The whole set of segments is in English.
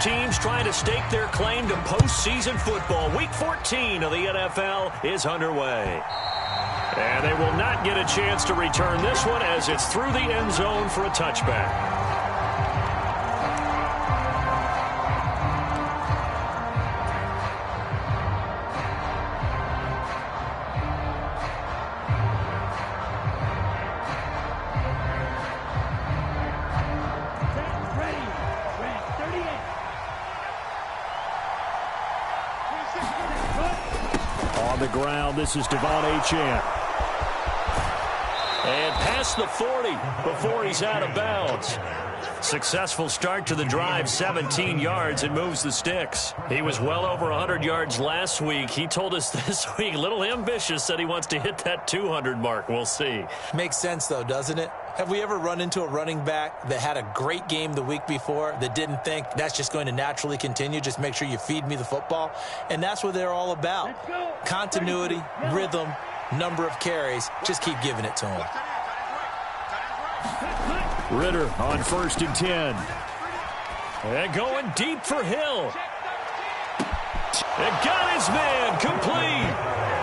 teams trying to stake their claim to postseason football. Week 14 of the NFL is underway. And they will not get a chance to return this one as it's through the end zone for a touchback. On the ground, this is Devon Achane. And past the 40 before he's out of bounds. Successful start to the drive, 17 yards, and moves the sticks. He was well over 100 yards last week. He told us this week, a little ambitious, said he wants to hit that 200 mark. We'll see. Makes sense, though, doesn't it? Have we ever run into a running back that had a great game the week before that didn't think that's just going to naturally continue? Just make sure you feed me the football. And that's what they're all about. Continuity, rhythm, number of carries. Just keep giving it to him. Ritter on 1st and 10. And going deep for Hill. And got his man complete.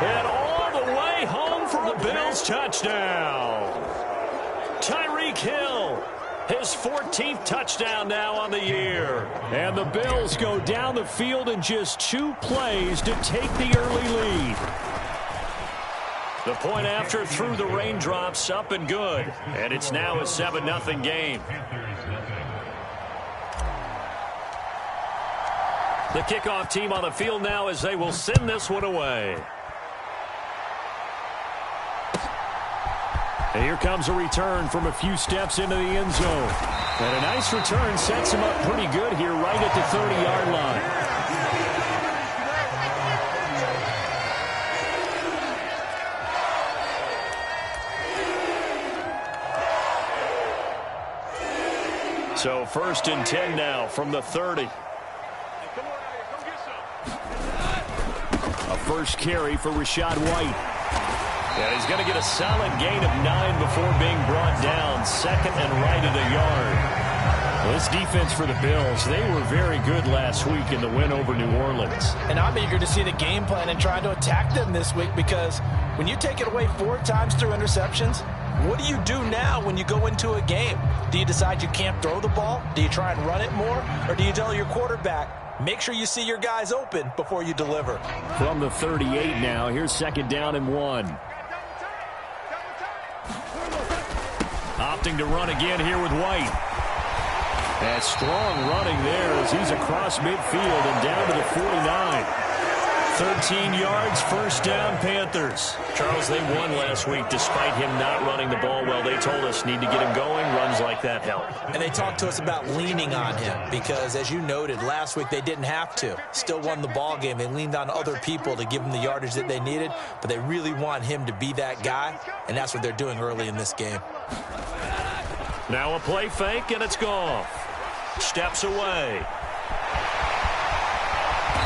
And all the way home for a Bills touchdown. Tyreek Hill, his 14th touchdown now on the year. And the Bills go down the field in just 2 plays to take the early lead. The point after through the raindrops, up and good. And it's now a 7-0 game. The kickoff team on the field now as they will send this one away. And here comes a return from a few steps into the end zone. And a nice return sets him up pretty good here right at the 30-yard line. So 1st and 10 now from the 30. A first carry for Rachaad White. Yeah, he's going to get a solid gain of 9 before being brought down. 2nd and right at a yard. Well, this defense for the Bills, they were very good last week in the win over New Orleans. And I'm eager to see the game plan and trying to attack them this week, because when you take it away 4 times through interceptions, what do you do now when you go into a game? Do you decide you can't throw the ball? Do you try and run it more? Or do you tell your quarterback, make sure you see your guys open before you deliver? From the 38 now, here's 2nd down and 1. Opting to run again here with White. That strong running there as he's across midfield and down to the 49. 13 yards, 1st down, Panthers. Charles, they won last week despite him not running the ball well. They told us need to get him going. Runs like that help. And they talked to us about leaning on him because, as you noted, last week they didn't have to. Still won the ball game. They leaned on other people to give them the yardage that they needed, but they really want him to be that guy, and that's what they're doing early in this game. Now a play fake, and it's Goff. Steps away.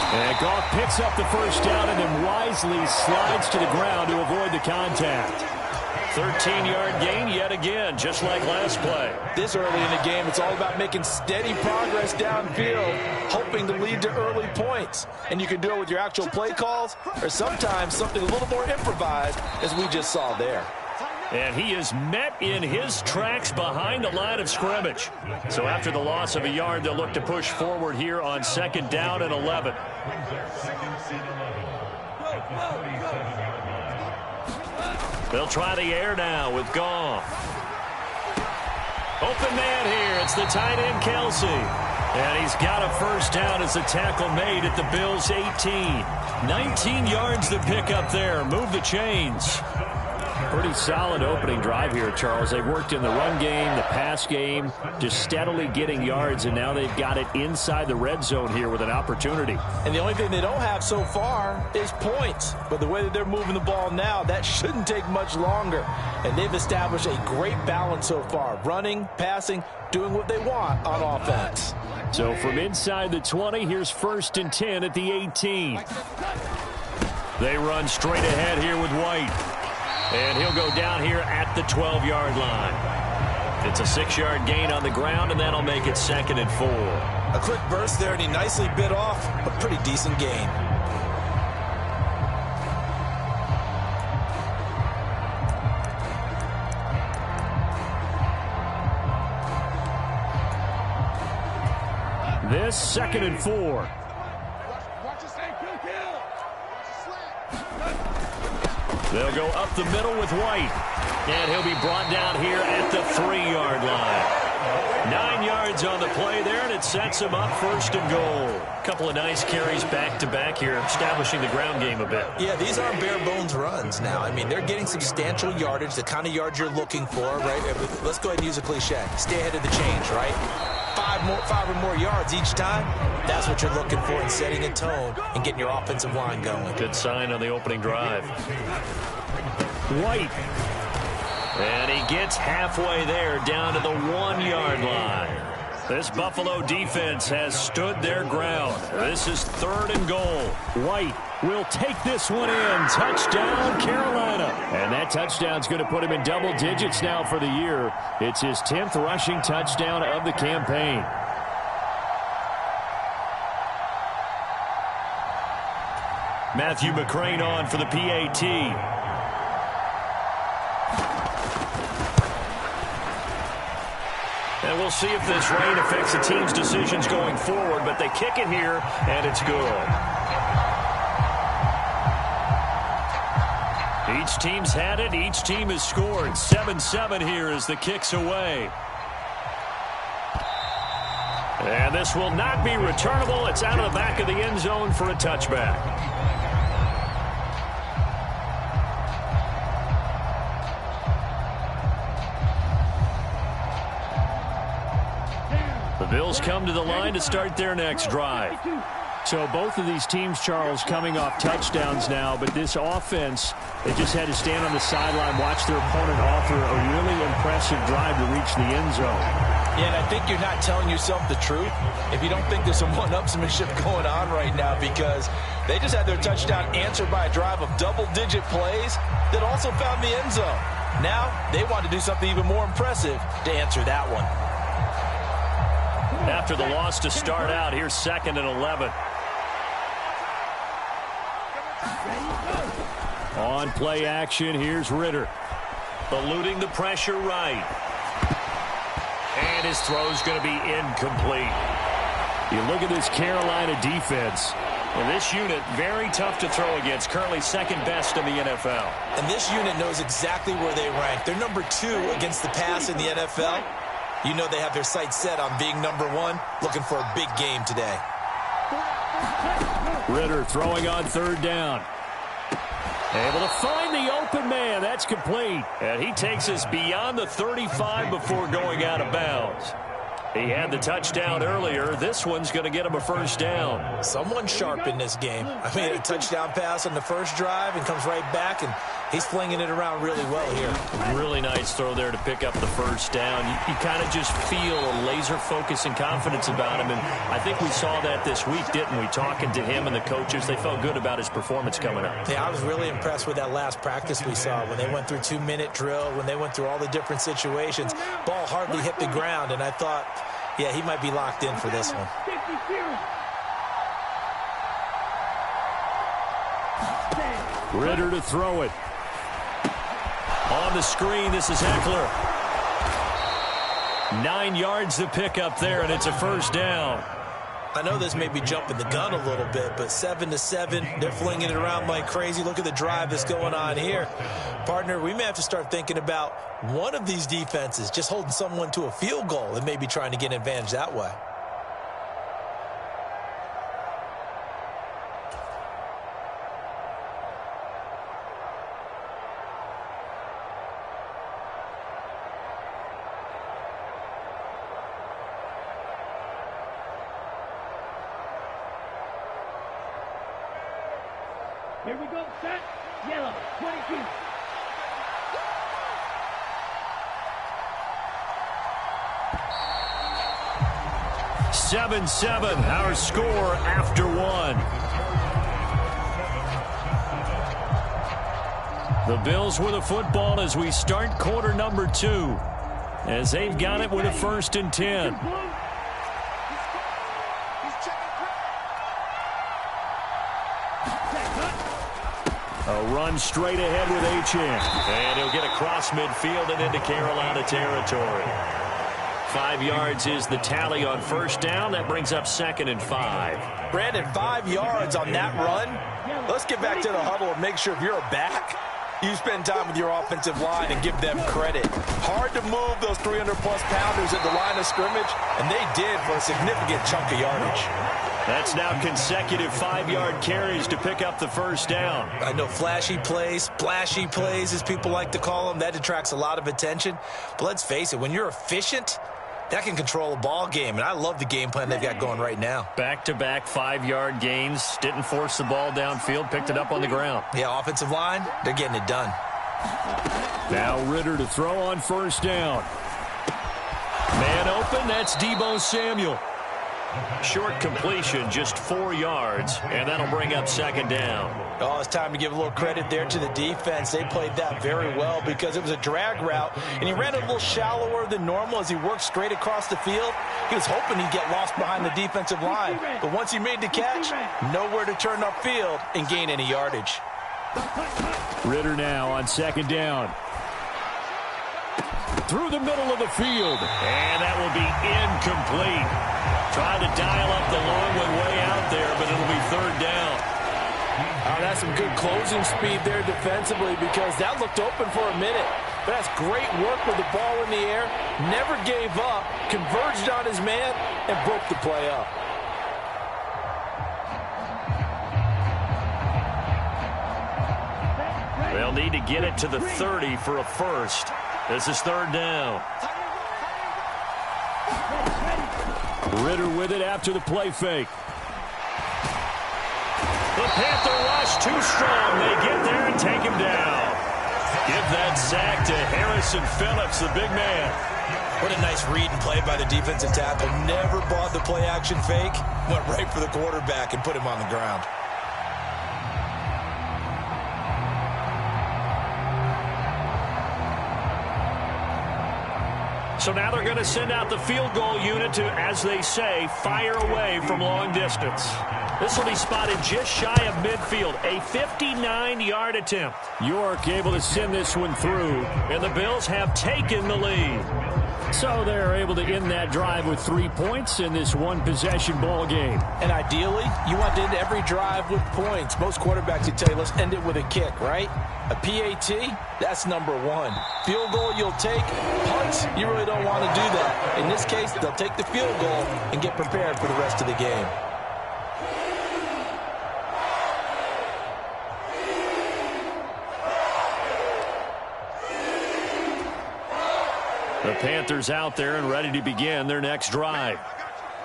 And Goff picks up the 1st down and then wisely slides to the ground to avoid the contact. 13-yard gain yet again, just like last play. This early in the game, it's all about making steady progress downfield, hoping to lead to early points. And you can do it with your actual play calls or sometimes something a little more improvised, as we just saw there. And he is met in his tracks behind the line of scrimmage. So after the loss of a yard, they'll look to push forward here on 2nd down and 11. They'll try the air now with Goff. Open man here. It's the tight end, Kelsey. And he's got a 1st down as the tackle made at the Bills' 18. 19 yards to pick up there. Move the chains. Pretty solid opening drive here, Charles. They've worked in the run game, the pass game, just steadily getting yards, and now they've got it inside the red zone here with an opportunity. And the only thing they don't have so far is points. But the way that they're moving the ball now, that shouldn't take much longer. And they've established a great balance so far. Running, passing, doing what they want on offense. So from inside the 20, here's 1st and 10 at the 18. They run straight ahead here with White. And he'll go down here at the 12-yard line. It's a 6-yard gain on the ground, and that'll make it 2nd and 4. A quick burst there, and he nicely bit off a pretty decent gain. This 2nd and 4. They'll go up the middle with White. And he'll be brought down here at the 3-yard line. 9 yards on the play there, and it sets him up 1st and goal. A couple of nice carries back-to-back here, establishing the ground game a bit. Yeah, these aren't bare-bones runs now. I mean, they're getting substantial yardage, the kind of yards you're looking for, right? Let's go ahead and use a cliche. Stay ahead of the change, right? 5 or more yards each time. That's what you're looking for in setting a tone and getting your offensive line going. Good sign on the opening drive. White. And he gets halfway there, down to the 1-yard line. This Buffalo defense has stood their ground. This is 3rd and goal. White will take this one in. Touchdown, Carolina. And that touchdown's going to put him in double digits now for the year. It's his 10th rushing touchdown of the campaign. Matthew McCrane on for the PAT. And we'll see if this rain affects the team's decisions going forward, but they kick it here, and it's good. Each team's had it. Each team has scored. 7-7 here as the kick's away. And this will not be returnable. It's out of the back of the end zone for a touchback. The Bills come to the line to start their next drive. So both of these teams, Charles, coming off touchdowns now, but this offense, they just had to stand on the sideline, watch their opponent offer a really impressive drive to reach the end zone. Yeah, and I think you're not telling yourself the truth if you don't think there's some one-upsmanship going on right now, because they just had their touchdown answered by a drive of double-digit plays that also found the end zone. Now they want to do something even more impressive to answer that one. After the loss to start out, here's 2nd and 11. On play action, here's Ritter. Eluding the pressure right. And his throw's going to be incomplete. You look at this Carolina defense. And this unit, very tough to throw against. Currently 2nd best in the NFL. And this unit knows exactly where they rank. They're number 2 against the pass in the NFL. You know they have their sights set on being number 1, looking for a big game today. Ritter throwing on 3rd down. Able to find the open man. That's complete. And he takes us beyond the 35 before going out of bounds. He had the touchdown earlier. This one's going to get him a 1st down. Someone sharp in this game. I mean, a touchdown pass on the first drive and comes right back, and he's flinging it around really well here. Really nice throw there to pick up the 1st down. You kind of just feel a laser focus and confidence about him, and I think we saw that this week, didn't we? Talking to him and the coaches, they felt good about his performance coming up. Yeah, I was really impressed with that last practice we saw when they went through 2-minute drill, when they went through all the different situations. Ball hardly hit the ground, and I thought, yeah, he might be locked in for this one. Ritter to throw it. On the screen, this is Eckler. 9 yards to pick up there, and it's a 1st down. I know this may be jumping the gun a little bit, but 7-7, they're flinging it around like crazy. Look at the drive that's going on here. Partner, we may have to start thinking about one of these defenses just holding someone to a field goal and maybe trying to get an advantage that way. Here we go, set, yellow, 22. Seven, our score after 1. The Bills with a football as we start quarter number 2. As they've got it with a 1st and 10. A run straight ahead with Achane. And he'll get across midfield and into Carolina territory. 5 yards is the tally on first down. That brings up 2nd and 5. Brandon, 5 yards on that run. Let's get back to the huddle and make sure if you're a back, you spend time with your offensive line and give them credit. Hard to move those 300-plus pounders at the line of scrimmage, and they did for a significant chunk of yardage. That's now consecutive 5-yard carries to pick up the first down. I know flashy plays, splashy plays, as people like to call them, that attracts a lot of attention. But let's face it, when you're efficient, that can control a ball game, and I love the game plan they've got going right now. Back-to-back 5-yard gains. Didn't force the ball downfield, picked it up on the ground. Yeah, offensive line, they're getting it done. Now Ritter to throw on first down. Man open, that's Deebo Samuel. Short completion, just 4 yards, and that'll bring up 2nd down. Oh, it's time to give a little credit there to the defense. They played that very well because it was a drag route, and he ran it a little shallower than normal as he worked straight across the field. He was hoping he'd get lost behind the defensive line, but once he made the catch, nowhere to turn upfield and gain any yardage. Ritter now on 2nd down. Through the middle of the field. And that will be incomplete. Trying to dial up the long one way out there, but it'll be 3rd down. Oh, that's some good closing speed there defensively because that looked open for a minute. But that's great work with the ball in the air. Never gave up, converged on his man, and broke the play up. They'll need to get it to the 30 for a first. This is 3rd down. Ritter with it after the play fake. The Panther rush too strong. They get there and take him down. Give that sack to Harrison Phillips, the big man. What a nice read and play by the defensive tackle. Never bought the play-action fake. Went right for the quarterback and put him on the ground. So now they're going to send out the field goal unit to, as they say, fire away from long distance. This will be spotted just shy of midfield. A 59-yard attempt. York able to send this one through. And the Bills have taken the lead. So they're able to end that drive with 3 points in this one-possession ball game. And ideally, you want to end every drive with points. Most quarterbacks would tell you, let's end it with a kick, right? A PAT, that's number 1. Field goal you'll take. Punts, you really don't want to do that. In this case, they'll take the field goal and get prepared for the rest of the game. The Panthers out there and ready to begin their next drive.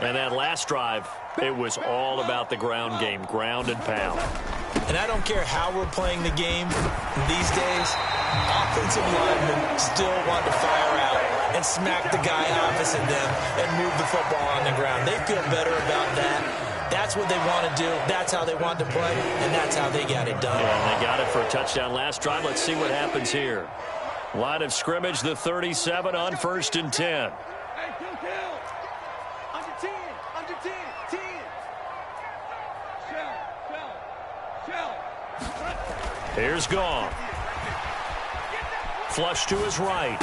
And that last drive, it was all about the ground game, ground and pound. And I don't care how we're playing the game these days, offensive linemen still want to fire out and smack the guy opposite them and move the football on the ground. They feel better about that. That's what they want to do. That's how they want to play, and that's how they got it done. Yeah, they got it for a touchdown last drive. Let's see what happens here. Line of scrimmage, the 37 on 1st and 10. Hey, kill. Under 10. Under 10. 10. Shell. Here's Gone. Flush to his right.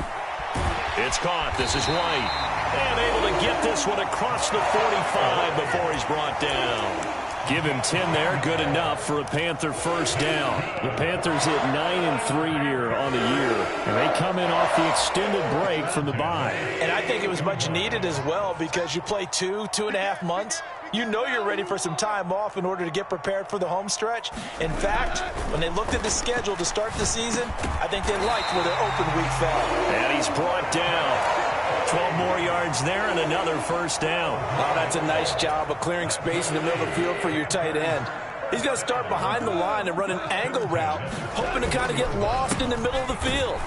It's caught. This is White. And able to get this one across the 45 before he's brought down. Give him 10 there. Good enough for a Panther first down. The Panthers hit 9-3 here on the year. And they come in off the extended break from the bye. And I think it was much needed as well because you play 2.5 months. You know you're ready for some time off in order to get prepared for the home stretch. In fact, when they looked at the schedule to start the season, I think they liked where their open week fell. And he's brought down. 12 more yards there and another first down. Oh, that's a nice job of clearing space in the middle of the field for your tight end. He's going to start behind the line and run an angle route, hoping to kind of get lost in the middle of the field.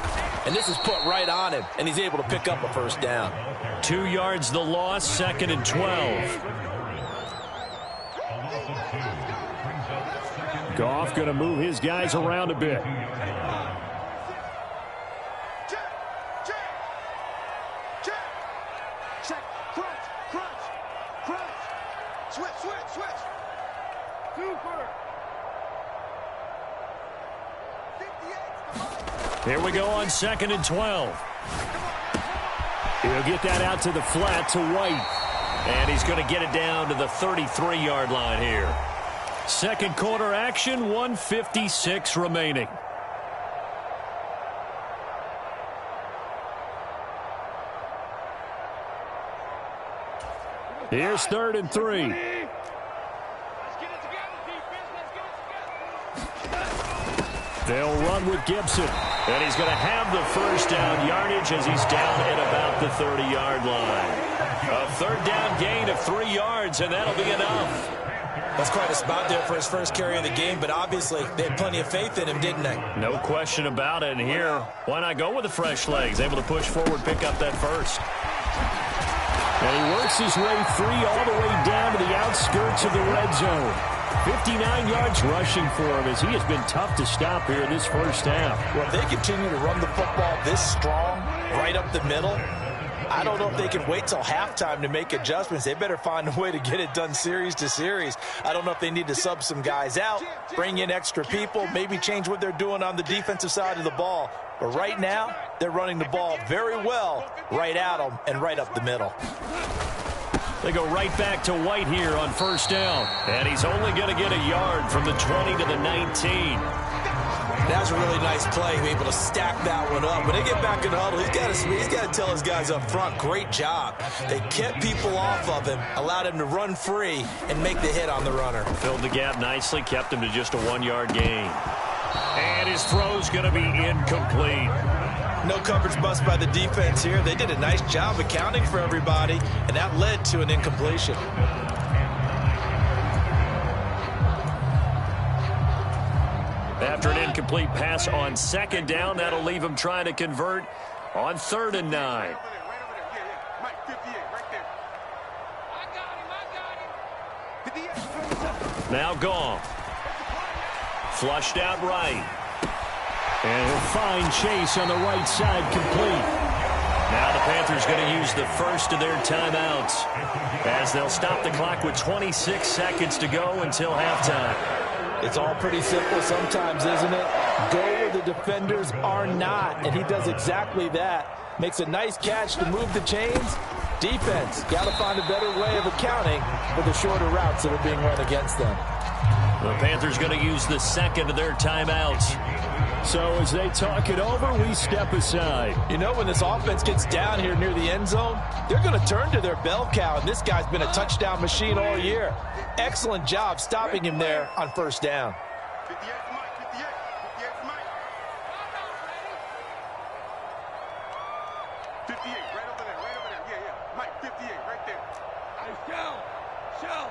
And this is put right on him, and he's able to pick up a first down. 2 yards the loss, 2nd and 12. Goff going to move his guys around a bit. Here we go on 2nd and 12. He'll get that out to the flat to White. And he's going to get it down to the 33-yard line here. Second quarter action, 1:56 remaining. Here's 3rd and 3. They'll run with Gibson. And he's going to have the first down yardage as he's down at about the 30-yard line. A third down gain of 3 yards, and that'll be enough. That's quite a spot there for his first carry of the game, but obviously they had plenty of faith in him, didn't they? No question about it. And here, why not go with the fresh legs? Able to push forward, pick up that first. And he works his way free all the way down to the outskirts of the red zone. 59 yards rushing for him as he has been tough to stop here in this first half. Well, if they continue to run the football this strong, right up the middle, I don't know if they can wait till halftime to make adjustments. They better find a way to get it done series to series. I don't know if they need to sub some guys out, bring in extra people, maybe change what they're doing on the defensive side of the ball. But right now, they're running the ball very well right at them and right up the middle. They go right back to White here on first down. And he's only going to get a yard from the 20 to the 19. That was a really nice play, able to stack that one up. When they get back in the huddle, he's got to tell his guys up front, great job. They kept people off of him, allowed him to run free and make the hit on the runner. Filled the gap nicely, kept him to just a 1-yard gain. And his throw's going to be incomplete. No coverage bust by the defense here. They did a nice job accounting for everybody, and that led to an incompletion. After an incomplete pass on second down, that'll leave him trying to convert on 3rd and 9. Now Goff. Flushed out right. And he'll find Chase on the right side complete. Now the Panthers going to use the first of their timeouts as they'll stop the clock with 26 seconds to go until halftime. It's all pretty simple sometimes, isn't it? Go where the defenders are not, and he does exactly that. Makes a nice catch to move the chains. Defense, got to find a better way of accounting for the shorter routes that are being run against them. The Panthers going to use the second of their timeouts. So as they talk it over, we step aside. You know, when this offense gets down here near the end zone, they're going to turn to their bell cow, and this guy's been a touchdown machine all year. Excellent job stopping him there on first down. 58 for Mike, 58 for Mike. 58, right over there, yeah. Mike, 58, right there. Show.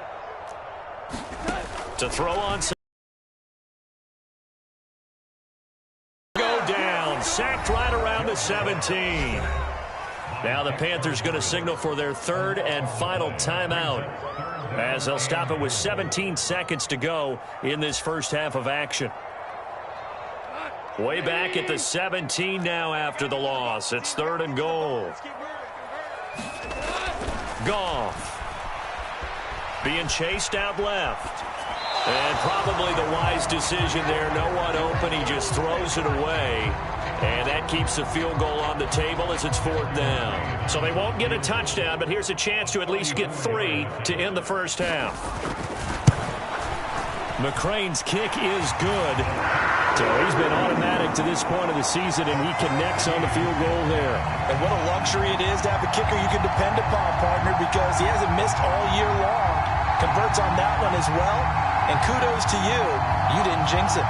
To throw on. Go down. Sacked right around the 17. Now the Panthers going to signal for their third and final timeout as they'll stop it with 17 seconds to go in this first half of action. Way back at the 17 now after the loss. It's 3rd and goal. Goff being chased out left. And probably the wise decision there. No one open. He just throws it away. And that keeps the field goal on the table as it's 4th down. So they won't get a touchdown, but here's a chance to at least get 3 to end the first half. McCrane's kick is good. So he's been automatic to this point of the season, and he connects on the field goal there. And what a luxury it is to have a kicker you can depend upon, partner, because he hasn't missed all year long. Converts on that one as well. And kudos to you. You didn't jinx it.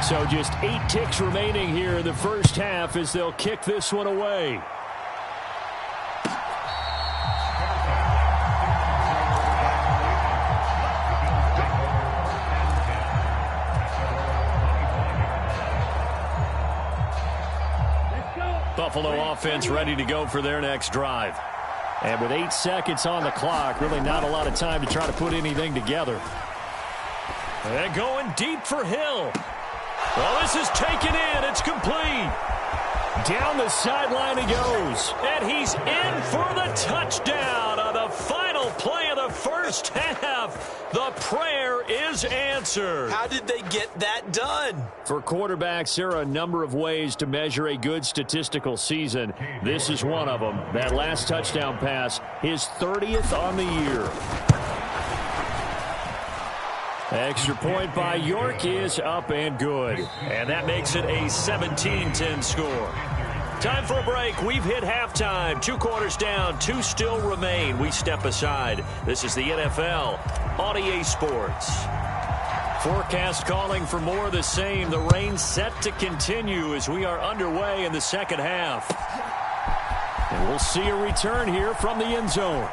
So just 8 ticks remaining here in the first half as they'll kick this one away. Buffalo offense ready to go for their next drive. And with 8 seconds on the clock, really not a lot of time to try to put anything together. And going deep for Hill. Well, this is taken in. It's complete. Down the sideline he goes. And he's in for the touchdown on the final play of the first half. The prayer is answered. How did they get that done? For quarterbacks, there are a number of ways to measure a good statistical season. This is one of them. That last touchdown pass, his 30th on the year. Extra point by York is up and good. And that makes it a 17-10 score. Time for a break. We've hit halftime. 2 quarters down. 2 still remain. We step aside. This is the NFL on EA Sports. Forecast calling for more of the same. The rain set to continue as we are underway in the second half. And we'll see a return here from the end zone.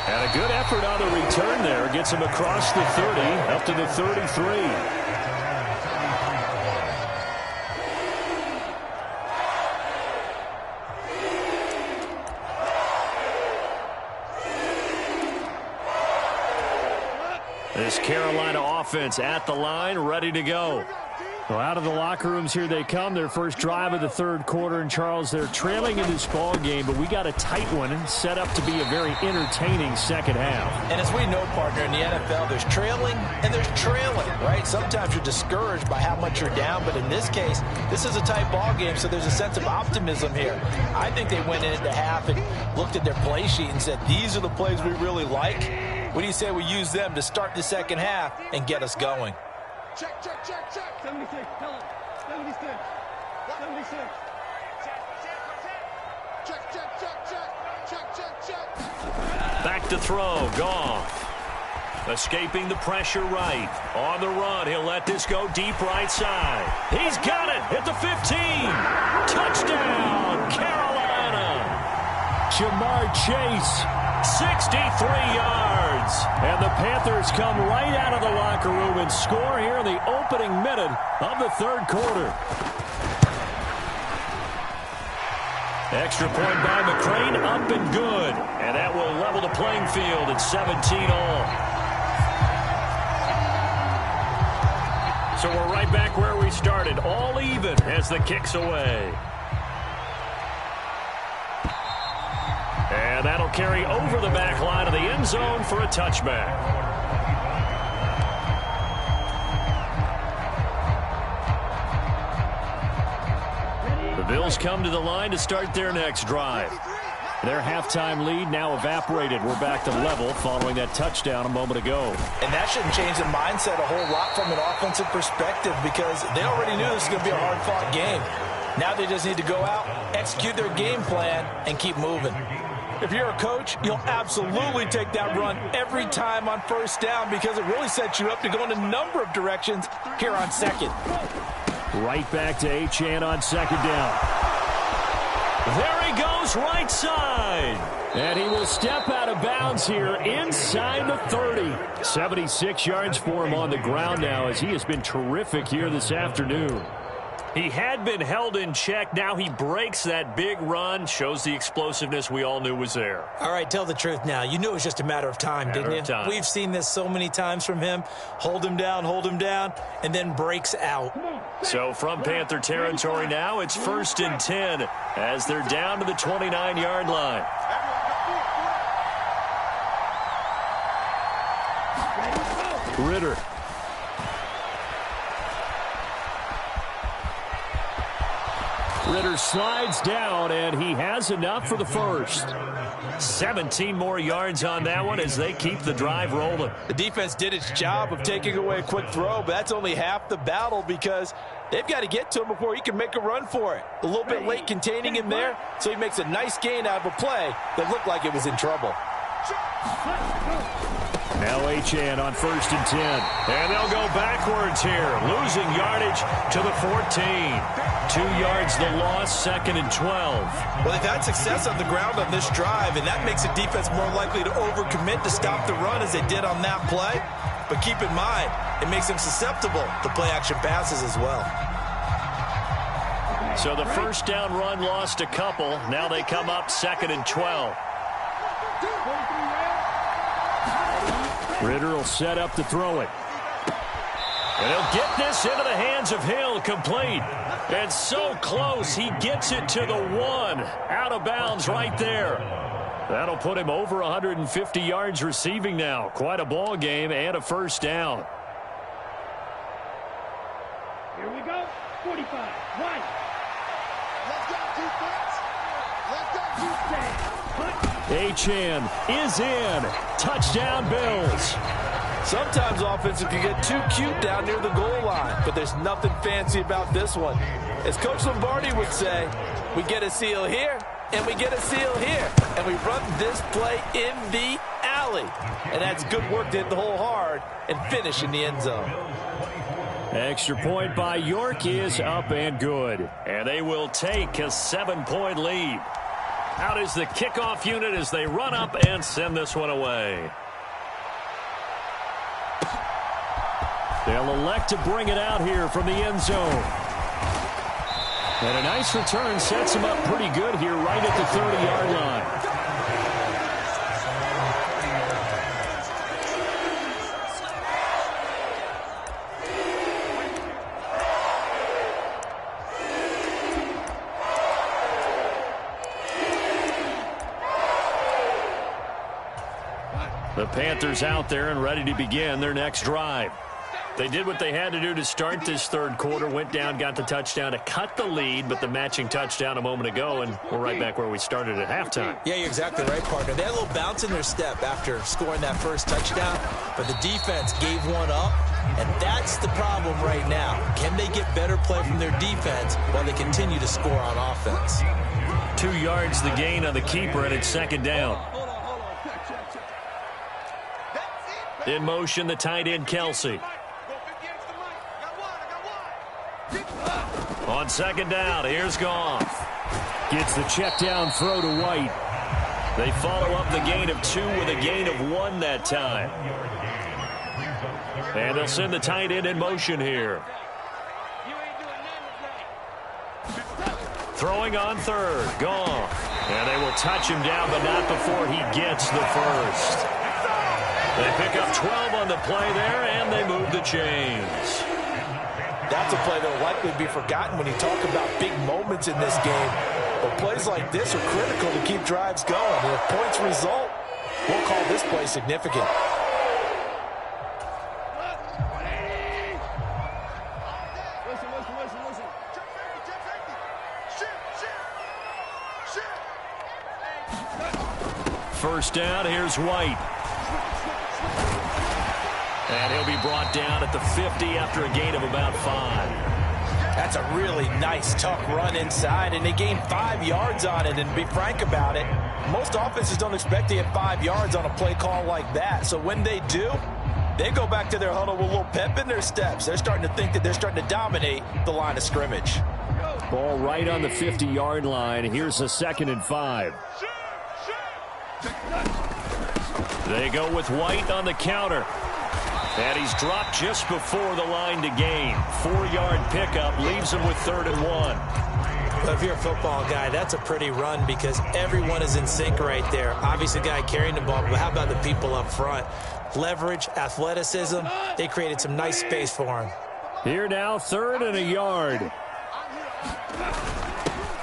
And a good effort on the return there. Gets him across the 30, up to the 33. This Carolina offense at the line, ready to go. Well, out of the locker rooms here they come. Their first drive of the third quarter. And, Charles, they're trailing in this ball game, but we got a tight one set up to be a very entertaining second half. And as we know, partner, in the NFL, there's trailing and there's trailing, right? Sometimes you're discouraged by how much you're down, but in this case, this is a tight ball game, so there's a sense of optimism here. I think they went into half and looked at their play sheet and said, these are the plays we really like. What do you say we use them to start the second half and get us going? Check, check, check, check. 76, tell him. 76. 76. Check, check, check, check. Check, check, check. Back to throw. Goff. Escaping the pressure right. On the run. He'll let this go deep right side. He's got it at the 15. Touchdown, Carolina. Jamar Chase. 63 yards. And the Panthers come right out of the locker room and score here in the opening minute of the third quarter. Extra point by McCrane, up and good. And that will level the playing field at 17 all. So we're right back where we started, all even as the kick's away. And that'll carry over the back line of the end zone for a touchback. The Bills come to the line to start their next drive. Their halftime lead now evaporated. We're back to level following that touchdown a moment ago. And that shouldn't change the mindset a whole lot from an offensive perspective because they already knew this was going to be a hard-fought game. Now they just need to go out, execute their game plan, and keep moving. If you're a coach, you'll absolutely take that run every time on first down because it really sets you up to go in a number of directions here on second. Right back to Achane on second down. There he goes right side. And he will step out of bounds here inside the 30. 76 yards for him on the ground now as he has been terrific here this afternoon. He had been held in check. Now he breaks that big run. Shows the explosiveness we all knew was there. All right, tell the truth now. You knew it was just a matter of time, didn't you? We've seen this so many times from him. Hold him down, and then breaks out. So from Panther territory now, it's 1st and 10 as they're down to the 29-yard line. Ritter. Ritter slides down, and he has enough for the first. 17 more yards on that one as they keep the drive rolling. The defense did its job of taking away a quick throw, but that's only half the battle because they've got to get to him before he can make a run for it. A little bit late containing him there, so he makes a nice gain out of a play that looked like it was in trouble. Now Achane on 1st and 10. And they'll go backwards here, losing yardage to the 14. 2 yards the loss, 2nd and 12. Well, they've had success on the ground on this drive, and that makes the defense more likely to overcommit to stop the run as they did on that play. But keep in mind, it makes them susceptible to play-action passes as well. So the first down run lost a couple. Now they come up 2nd and 12. Ritter will set up to throw it. And he'll get this into the hands of Hill, complete. And so close, he gets it to the 1. Out of bounds right there. That'll put him over 150 yards receiving now. Quite a ball game and a first down. Here we go. 45. Right. Let's go, defense. Let's go, defense. Achane is in. Touchdown, Bills. Sometimes offenses can get too cute down near the goal line, but there's nothing fancy about this one. As Coach Lombardi would say, we get a seal here, and we get a seal here, and we run this play in the alley. And that's good work to hit the hole hard and finish in the end zone. Extra point by York is up and good. And they will take a 7-point lead. Out is the kickoff unit as they run up and send this one away. They'll elect to bring it out here from the end zone. And a nice return sets him up pretty good here right at the 30-yard line. The Panthers out there and ready to begin their next drive. They did what they had to do to start this third quarter, went down, got the touchdown to cut the lead, but the matching touchdown a moment ago, and we're right back where we started at halftime. Yeah, you're exactly right, partner. They had a little bounce in their step after scoring that first touchdown, but the defense gave one up, and that's the problem right now. Can they get better play from their defense while they continue to score on offense? 2 yards the gain on the keeper, and it's second down. In motion, the tight end, Kelsey. On second down, here's Goff. Gets the check down throw to White. They follow up the gain of 2 with a gain of 1 that time. And they'll send the tight end in motion here. Throwing on third, Goff. And they will touch him down, but not before he gets the first. They pick up 12 on the play there, and they move the chains. That's a play that will likely be forgotten when you talk about big moments in this game. But plays like this are critical to keep drives going. And if points result, we'll call this play significant. First down, here's White. And he'll be brought down at the 50 after a gain of about 5. That's a really nice, tough run inside, and they gained 5 yards on it. And to be frank about it, most offenses don't expect to get 5 yards on a play call like that. So when they do, they go back to their huddle with a little pep in their steps. They're starting to think that they're starting to dominate the line of scrimmage. Ball right on the 50-yard line. Here's a 2nd and 5. They go with White on the counter. And he's dropped just before the line to gain. 4-yard pickup leaves him with 3rd and 1. But if you're a football guy, that's a pretty run because everyone is in sync right there. Obviously, the guy carrying the ball, but how about the people up front? Leverage, athleticism, they created some nice space for him. Here now, 3rd and a yard.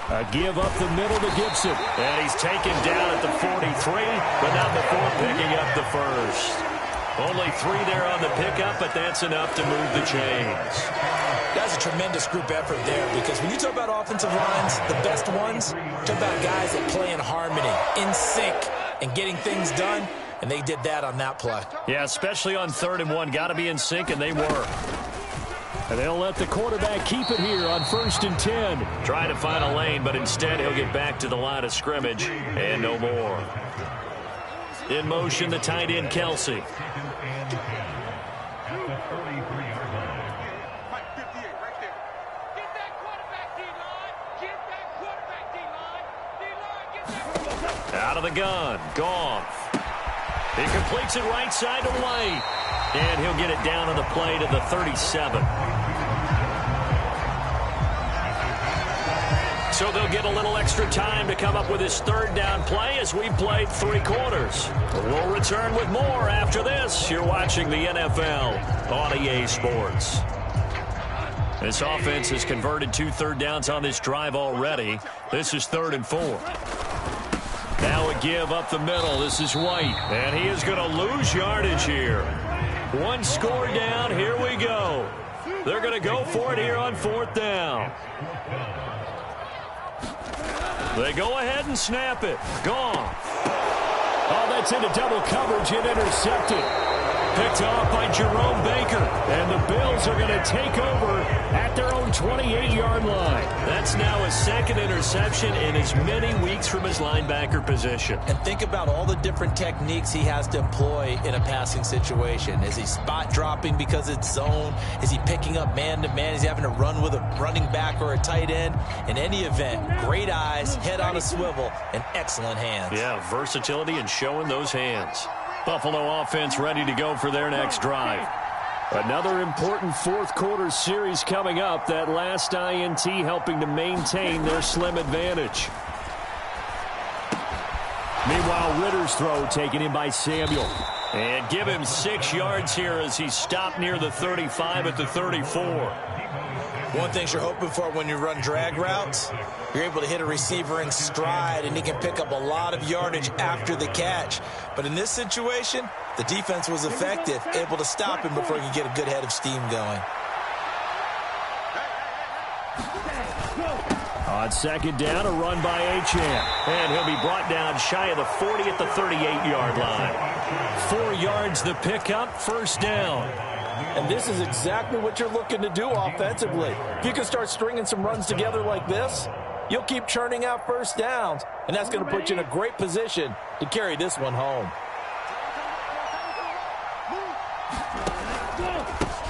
A give up the middle to Gibson. And he's taken down at the 43, but not before picking up the first. Only 3 there on the pickup, but that's enough to move the chains. That's a tremendous group effort there because when you talk about offensive lines, the best ones, talk about guys that play in harmony, in sync, and getting things done, and they did that on that play. Yeah, especially on 3rd and 1. Got to be in sync, and they were. And they'll let the quarterback keep it here on 1st and 10. Trying to find a lane, but instead he'll get back to the line of scrimmage, and no more. In motion, the tight end, Kelsey. Out of the gun, Goff. He completes it right side to White. And he'll get it down on the play to the 37. So they'll get a little extra time to come up with his third down play as we played 3 quarters. We'll return with more after this. You're watching the NFL on EA Sports. This offense has converted 2 third downs on this drive already. This is 3rd and 4. Now a give up the middle. This is White. And he is going to lose yardage here. 1 score down. Here we go. They're going to go for it here on 4th down. They go ahead and snap it. Gone. Oh, that's into double coverage and intercepted. Picked off by Jerome Baker. And the Bills are going to take over at their own 28-yard line. That's now his 2nd interception in as many weeks from his linebacker position. And think about all the different techniques he has to employ in a passing situation. Is he spot dropping because it's zone? Is he picking up man-to-man? Is he having to run with a running back or a tight end? In any event, great eyes, head on a swivel, and excellent hands. Yeah, versatility and showing those hands. Buffalo offense ready to go for their next drive. Another important 4th quarter series coming up. That last INT helping to maintain their slim advantage. Meanwhile, Ritter's throw taken in by Samuel. And give him 6 yards here as he stopped near the 35 at the 34. One thing you're hoping for when you run drag routes, you're able to hit a receiver in stride, and he can pick up a lot of yardage after the catch. But in this situation, the defense was effective, able to stop him before he could get a good head of steam going. On 2nd down, a run by Achane. And he'll be brought down shy of the 40 at the 38-yard line. 4 yards the pickup, 1st down. And this is exactly what you're looking to do offensively. If you can start stringing some runs together like this, you'll keep churning out 1st downs, and that's going to put you in a great position to carry this one home.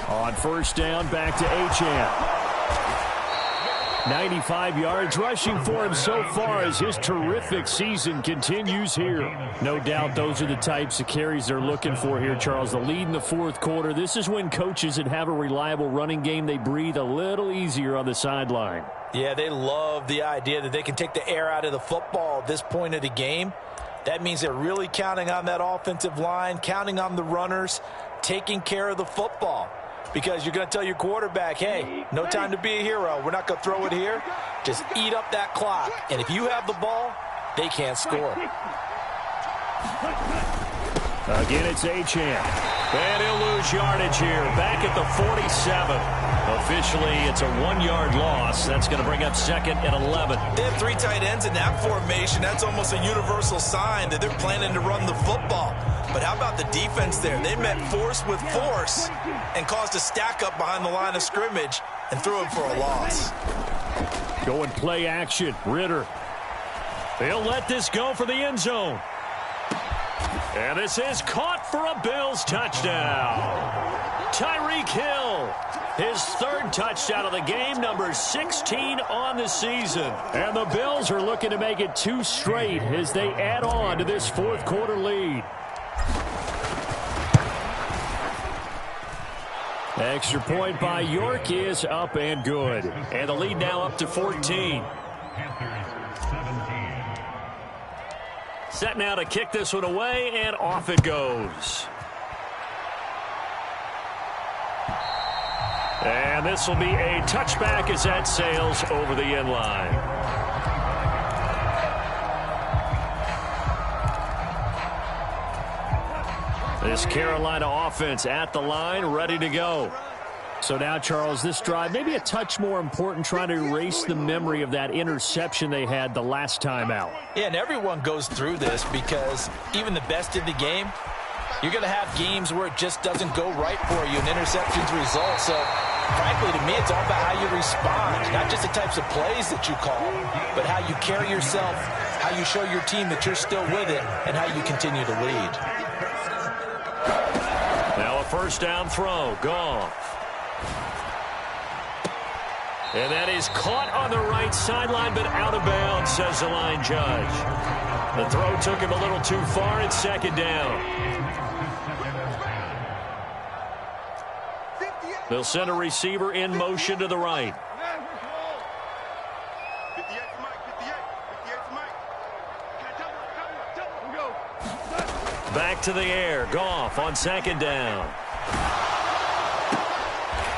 On 1st down, back to Achane. 95 yards rushing for him so far as his terrific season continues here. No doubt those are the types of carries they're looking for here, Charles. The lead in the 4th quarter. This is when coaches that have a reliable running game, they breathe a little easier on the sideline. Yeah, they love the idea that they can take the air out of the football at this point of the game. That means they're really counting on that offensive line, counting on the runners, taking care of the football. Because you're going to tell your quarterback, hey, no time to be a hero. We're not going to throw it here. Just eat up that clock. And if you have the ball, they can't score. Again, it's Achane. And he'll lose yardage here. Back at the 47. Officially, it's a 1-yard loss. That's going to bring up 2nd and 11. They have 3 tight ends in that formation. That's almost a universal sign that they're planning to run the football. But how about the defense there? They met force with force and caused a stack up behind the line of scrimmage and threw him for a loss. Going play action. Ritter. They'll let this go for the end zone. And this is caught for a Bills touchdown. Tyreek Hill, his 3rd touchdown of the game, number 16 on the season. And the Bills are looking to make it 2 straight as they add on to this 4th quarter lead. Extra point by York is up and good. And the lead now up to 14. Set now to kick this one away, and off it goes. And this will be a touchback as that sails over the end line. This Carolina offense at the line, ready to go. So now, Charles, this drive, maybe a touch more important, trying to erase the memory of that interception they had the last time out. Yeah, and everyone goes through this because even the best in the game, you're going to have games where it just doesn't go right for you, and interceptions result. So, frankly, to me, it's all about how you respond, not just the types of plays that you call, but how you carry yourself, how you show your team that you're still with it, and how you continue to lead. Now a 1st down throw. Gone. And that is caught on the right sideline, but out of bounds, says the line judge. The throw took him a little too far. It's 2nd down. They'll send a receiver in motion to the right. Back to the air. Goff on second down.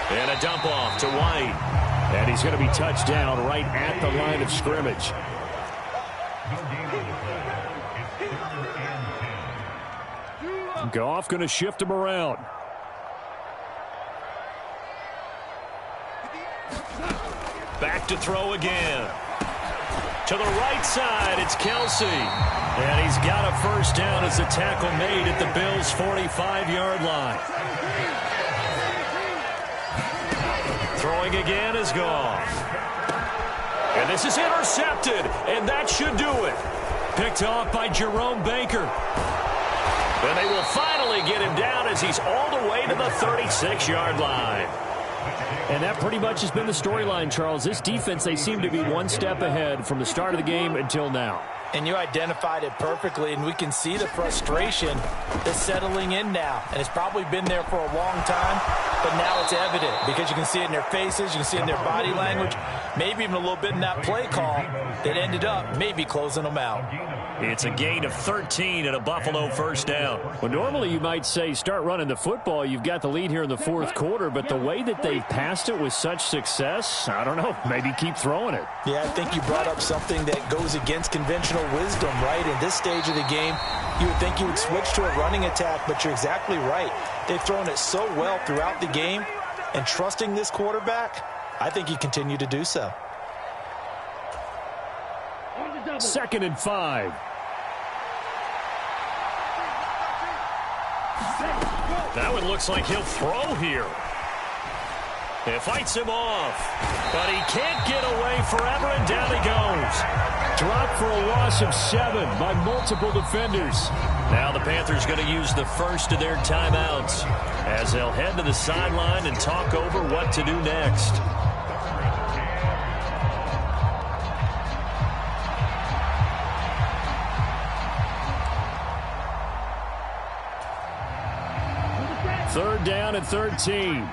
And a dump off to White. And he's going to be touched down right at the line of scrimmage. Goff going to shift him around. Back to throw again. To the right side, it's Kelsey. And he's got a first down as the tackle made at the Bills' 45-yard line. Throwing again is Goff. And this is intercepted, and that should do it. Picked off by Jerome Baker. And they will finally get him down as he's all the way to the 36-yard line. And that pretty much has been the storyline, Charles. This defense, they seem to be one step ahead from the start of the game until now. And you identified it perfectly, and we can see the frustration that's settling in now. And it's probably been there for a long time, but now it's evident because you can see it in their faces, you can see it in their body language, maybe even a little bit in that play call that ended up maybe closing them out. It's a gain of 13 and a Buffalo first down. Well, normally you might say start running the football. You've got the lead here in the fourth quarter, but the way that they've passed it with such success, I don't know, maybe keep throwing it. Yeah, I think you brought up something that goes against conventional wisdom, right? In this stage of the game, you would think you would switch to a running attack, but you're exactly right. They've thrown it so well throughout the game, and trusting this quarterback, I think you continue to do so. 2nd and 5. That one looks like he'll throw here. It fights him off, but he can't get away forever, and down he goes. Dropped for a loss of 7 by multiple defenders. Now the Panthers going to use the first of their timeouts as they'll head to the sideline and talk over what to do next. Third down and 13.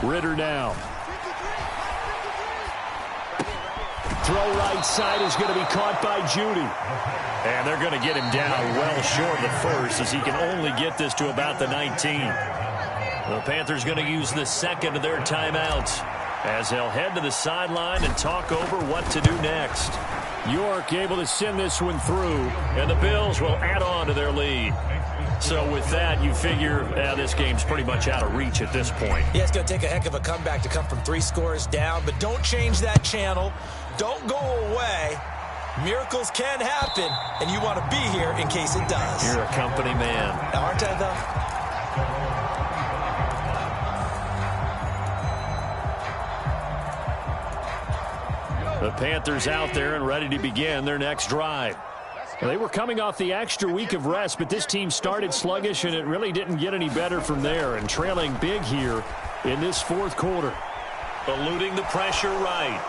Ritter now. Throw right side is going to be caught by Judy. And they're going to get him down well short of the first as he can only get this to about the 19. The Panthers going to use the second of their timeouts as they'll head to the sideline and talk over what to do next. York able to send this one through. And the Bills will add on to their lead. So with that, you figure this game's pretty much out of reach at this point. Yeah, it's going to take a heck of a comeback to come from 3 scores down, but don't change that channel. Don't go away. Miracles can happen, and you want to be here in case it does. You're a company man. Aren't I, though? The Panthers out there and ready to begin their next drive. They were coming off the extra week of rest, but this team started sluggish, and it really didn't get any better from there, and trailing big here in this fourth quarter. Eluding the pressure right.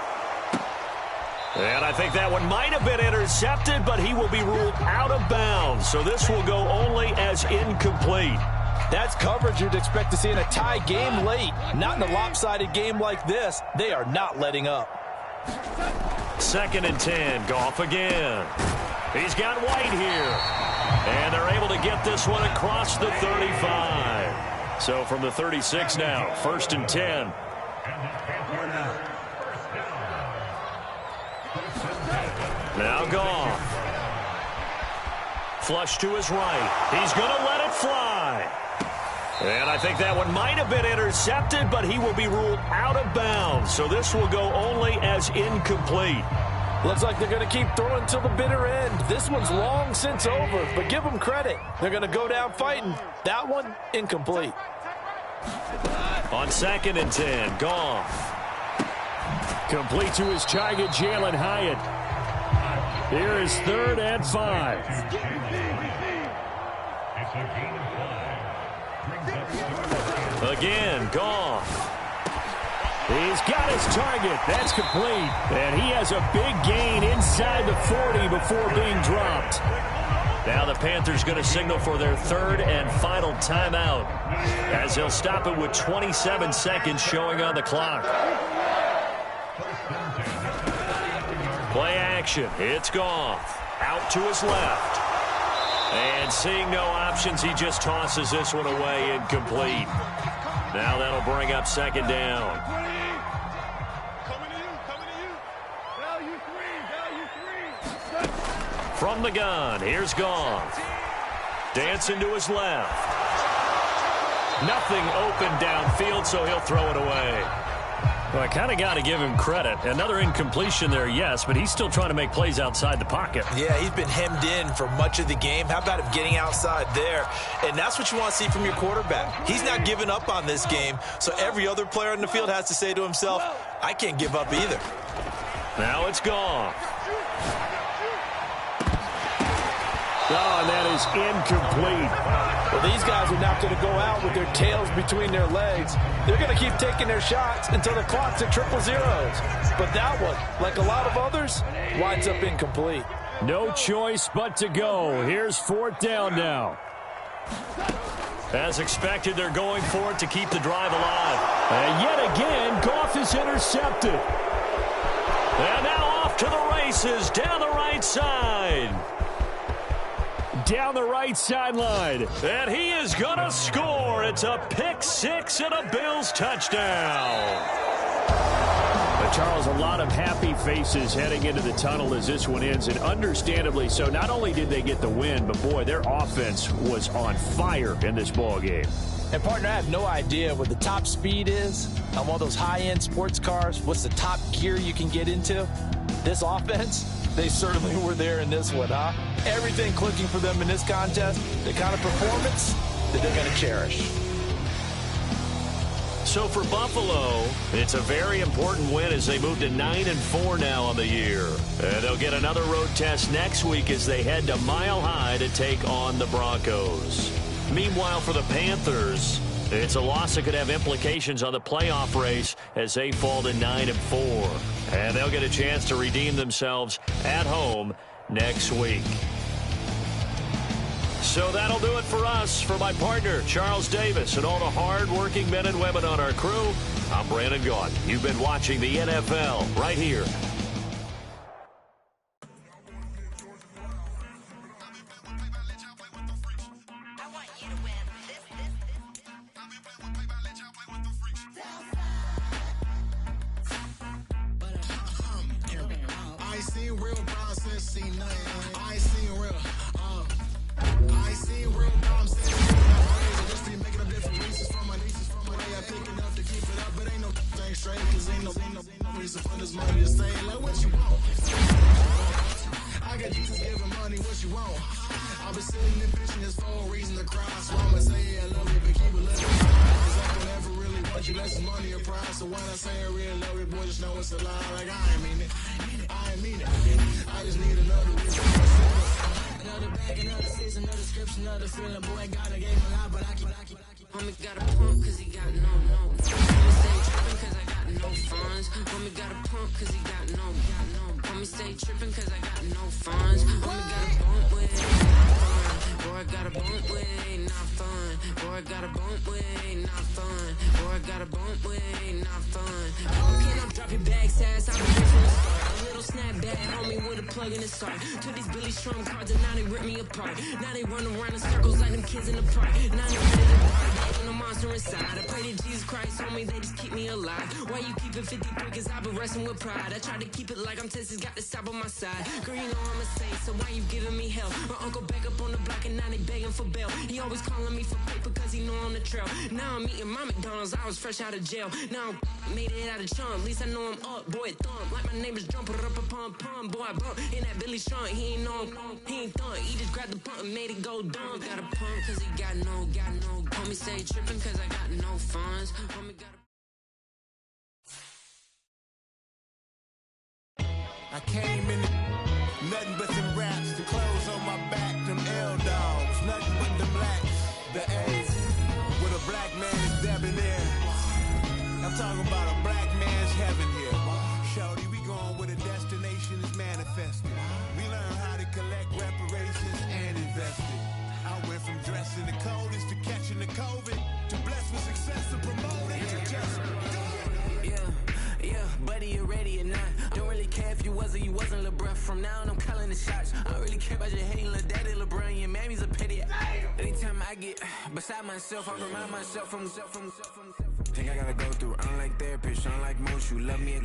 And I think that one might have been intercepted, but he will be ruled out of bounds. So this will go only as incomplete. That's coverage you'd expect to see in a tie game late. Not in a lopsided game like this. They are not letting up. 2nd and 10. Goff again. He's got White here. And they're able to get this one across the 35. So from the 36 now, 1st and 10. Now Goff. Flush to his right. He's going to let it fly. And I think that one might have been intercepted, but he will be ruled out of bounds. So this will go only as incomplete. Looks like they're going to keep throwing till the bitter end. This one's long since over, but give them credit. They're going to go down fighting. That one, incomplete. On 2nd and 10, Goff. Complete to his target, Jalen Hyatt. Here is 3rd and 5. Again, Goff. He's got his target. That's complete. And he has a big gain inside the 40 before being dropped. Now the Panthers going to signal for their third and final timeout, as they'll stop it with 27 seconds showing on the clock. Play action. It's Goff. Out to his left. And seeing no options, he just tosses this one away incomplete. Now that'll bring up second down. From the gun, here's Goff. Dancing to his left. Nothing open downfield, so he'll throw it away. Well, I kind of got to give him credit. Another incompletion there, yes, but he's still trying to make plays outside the pocket. Yeah, he's been hemmed in for much of the game. How about him getting outside there? And that's what you want to see from your quarterback. He's not giving up on this game, so every other player on the field has to say to himself, I can't give up either. Now it's Goff. Oh, and that is incomplete. Well, these guys are not going to go out with their tails between their legs. They're going to keep taking their shots until the clock's at triple zeros. But that one, like a lot of others, winds up incomplete. No choice but to go. Here's fourth down now. As expected, they're going for it to keep the drive alive. And yet again, Goff is intercepted. And now off to the races down the right side. Down the right sideline. And he is going to score. It's a pick six and a Bills touchdown. But Charles, a lot of happy faces heading into the tunnel as this one ends, and understandably so. Not only did they get the win, but boy, their offense was on fire in this ball game. And, partner, I have no idea what the top speed is on one of those high-end sports cars. What's the top gear you can get into? This offense, they certainly were there in this one, huh? Everything clicking for them in this contest, the kind of performance that they're going to cherish. So for Buffalo, it's a very important win as they move to 9-4 now on the year. And they'll get another road test next week as they head to Mile High to take on the Broncos. Meanwhile, for the Panthers, it's a loss that could have implications on the playoff race as they fall to 9-4. And they'll get a chance to redeem themselves at home next week. So that'll do it for us. For my partner, Charles Davis, and all the hard-working men and women on our crew, I'm Brandon Gaudin. You've been watching the NFL right here. I try to keep it like I'm Texas, got the South on my side. Girl, you know I'm a saint, so why you giving me hell? My uncle back up on the block and now they begging for bail. He always calling me for paper cause he know I'm the trail. Now I'm eating my McDonald's, I was fresh out of jail. Now I made it out of chunk, at least I know I'm up, boy, thump. Like my name is Jumper, up a pump, pump. Boy, I bump in that Billy Strunk, he ain't know, he ain't thump. He just grabbed the pump and made it go dumb. Got a pump cause he got no. Homie stay tripping cause I got no funds. Homie got a I came in nothing but them raps, the clothes on my back, them L-dogs, nothing but them blacks, the A's, with a black man is debonair. I'm talking about a black man's heaven here. Shorty, we going where the destination is manifested. We learn how to collect reparations and invest. get beside myself, I remind myself from. Think I gotta go through. I don't like therapists, I don't like most. You love me,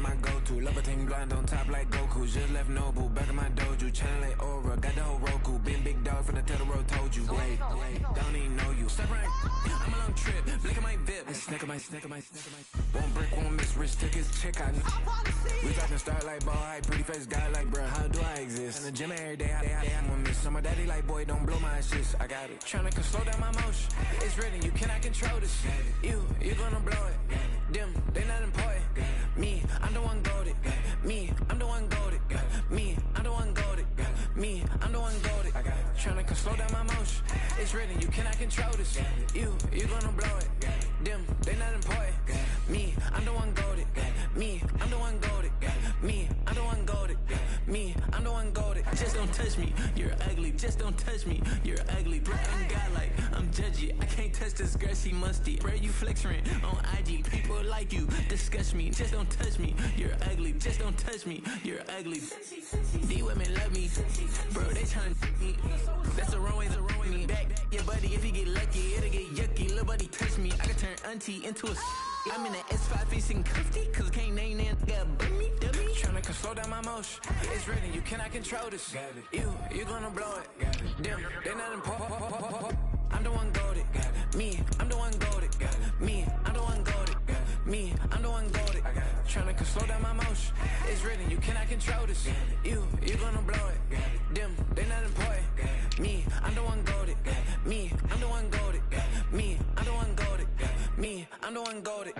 my go-to. Love a thing blind on top like Goku. Just left Noble, back in my dojo. Channel like Aura, got the whole Roku. Been big dog from the Tether Road, told you. Wait, don't even know you. Step right, I'm a long trip. Blick at my VIP. Snicker my. One brick, one miss. Rich took his chick, I know. We talking start like ball high, pretty face guy like bruh. How do I exist? In the gym every day, I'm gonna miss. My daddy like, boy, don't blow my assist. I got it. Tryna slow down my motion. It's written, you cannot control this. You gonna blow it. Them, they not important. Me, I'm the one goated. Me, I'm the one goated. Me, I'm the one goated. Me, I'm the one goated. Tryna slow down my motion. It's written, you cannot control this. You gonna blow it. Them, they not important. Me, I'm the one goated. Me, I'm the one goated. Me, I'm the one goated. Me, I'm the one goated. Just don't touch me, you're ugly. Just don't touch me, you're ugly. Bro, I'm godlike, I'm judgy. I can't touch this girl, she musty. Bro, you flexing on IG. People like you disgust me. Just don't touch me, you're ugly. Just don't touch me, you're ugly. These women love me, bro. They tryna me. That's the wrong way, me. Back your buddy, if you get lucky, it'll get yucky. Little buddy touch me, I can turn auntie into a. I'm in the S5 facing cuffy, cause can't name that got me, dummy. Tryna slow down my motion. It's written, you cannot control this. You gonna blow it. Them, they not important. I'm the one goated. Me, I'm the one goated. Me, I'm the one goated. Me, I'm the one goated. Tryna slow down my motion. It's written, you cannot control this. You gonna blow it. Them, they not important. Me, I'm the one goated. Me, I'm the one goated. Me, I'm the one goated. Me, I'm the one goated.